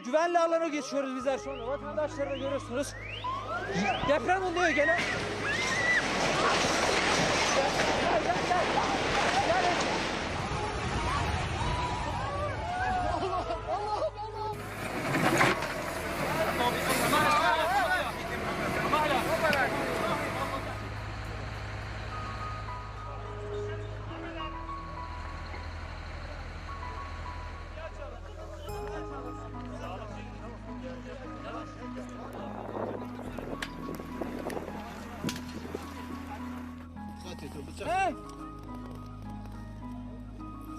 güvenli alana geçiyoruz bizler şu anda. Vatandaşları da görüyorsunuz. Deprem oluyor gene. Hey!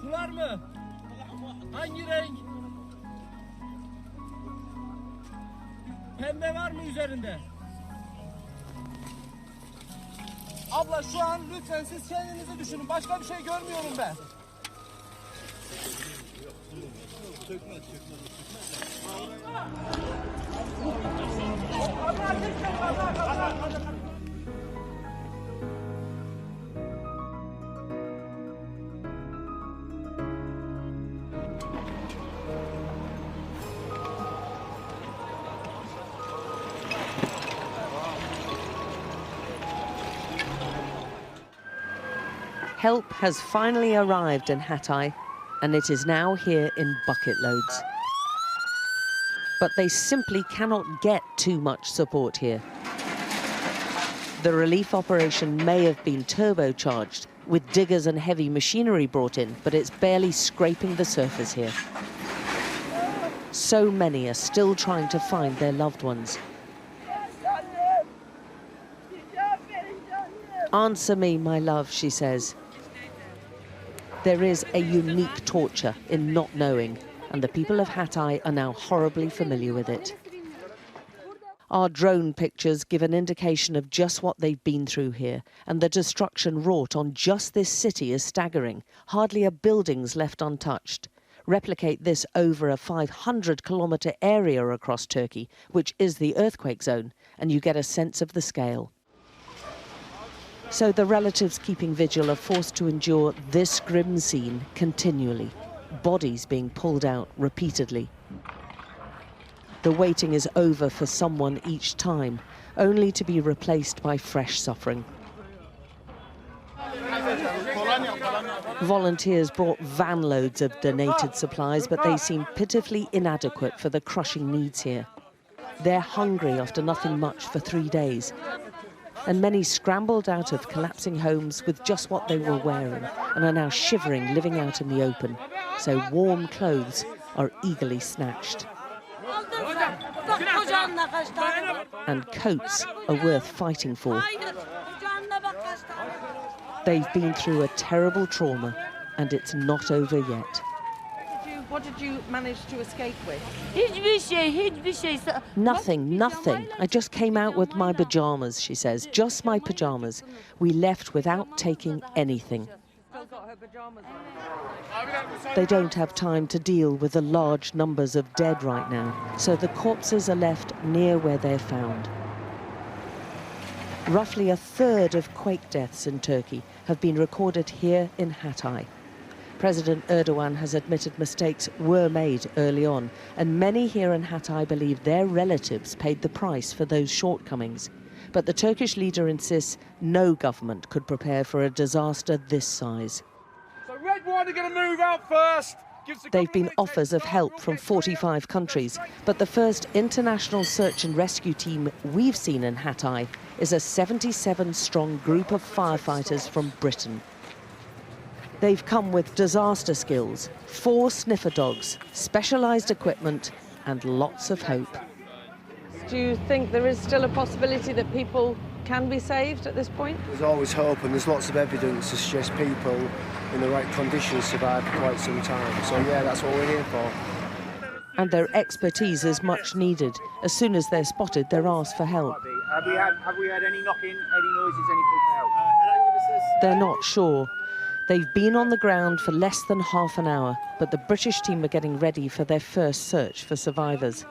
Sular mı? Hangi renk? Pembe var mı üzerinde? Abla şu an lütfen siz kendinizi düşünün. Başka bir şey görmüyorum ben. Help has finally arrived in Hatay, and it is now here in bucket loads. But they simply cannot get too much support here. The relief operation may have been turbocharged, with diggers and heavy machinery brought in, but it's barely scraping the surface here. So many are still trying to find their loved ones. Answer me, my love, she says. There is a unique torture in not knowing, and the people of Hatay are now horribly familiar with it. Our drone pictures give an indication of just what they've been through here, and the destruction wrought on just this city is staggering. Hardly a building's left untouched. Replicate this over a 500-kilometre area across Turkey, which is the earthquake zone, and you get a sense of the scale. So the relatives keeping vigil are forced to endure this grim scene continually, bodies being pulled out repeatedly. The waiting is over for someone each time, only to be replaced by fresh suffering. Volunteers brought van loads of donated supplies, but they seem pitifully inadequate for the crushing needs here. They're hungry after nothing much for 3 days, and many scrambled out of collapsing homes with just what they were wearing and are now shivering, living out in the open. So warm clothes are eagerly snatched. And coats are worth fighting for. They've been through a terrible trauma, and it's not over yet. What did you manage to escape with? Nothing, nothing. I just came out with my pyjamas, she says, just my pyjamas. We left without taking anything. They don't have time to deal with the large numbers of dead right now, so the corpses are left near where they're found. Roughly a third of quake deaths in Turkey have been recorded here in Hatay. President Erdogan has admitted mistakes were made early on, and many here in Hatay believe their relatives paid the price for those shortcomings. But the Turkish leader insists no government could prepare for a disaster this size. So Red Wine are going to move out first. There have been offers of help from 45 countries, but the first international search and rescue team we've seen in Hatay is a 77-strong group of firefighters from Britain. They've come with disaster skills, 4 sniffer dogs, specialised equipment and lots of hope. Do you think there is still a possibility that people can be saved at this point? There's always hope, and there's lots of evidence to suggest people in the right conditions survive for quite some time. So yeah, that's what we're here for. And their expertise is much needed. As soon as they're spotted, they're asked for help. Have we had any knocking, any noises, any people out? They're not sure. They've been on the ground for less than half an hour, but the British team are getting ready for their first search for survivors.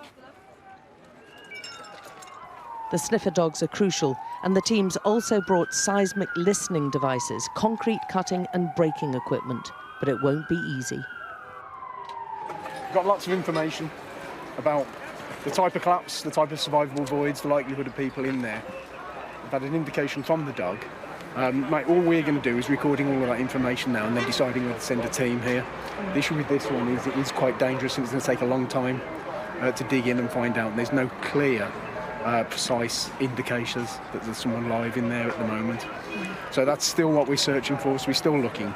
The sniffer dogs are crucial, and the teams also brought seismic listening devices, concrete cutting and breaking equipment, but it won't be easy. Got lots of information. about the type of collapse, the type of survivable voids, the likelihood of people in there. We've had an indication from the dug. Mate, all we're going to do is recording all of that information now and then deciding whether to send a team here. The issue with this one is it is quite dangerous and it's going to take a long time to dig in and find out. There's no clear, precise indications that there's someone live in there at the moment. So that's still what we're searching for, so we're still looking.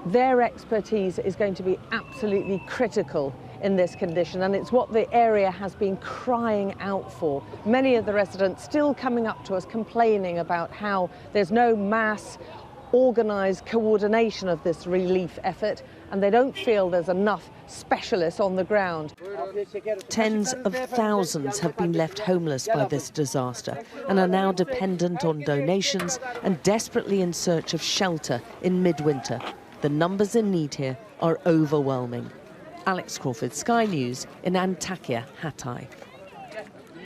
Their expertise is going to be absolutely critical in this condition, and it's what the area has been crying out for. Many of the residents still coming up to us complaining about how there's no mass organised coordination of this relief effort, and they don't feel there's enough specialists on the ground. Tens of thousands have been left homeless by this disaster and are now dependent on donations and desperately in search of shelter in midwinter. The numbers in need here are overwhelming. Alex Crawford, Sky News in Antakya, Hatay.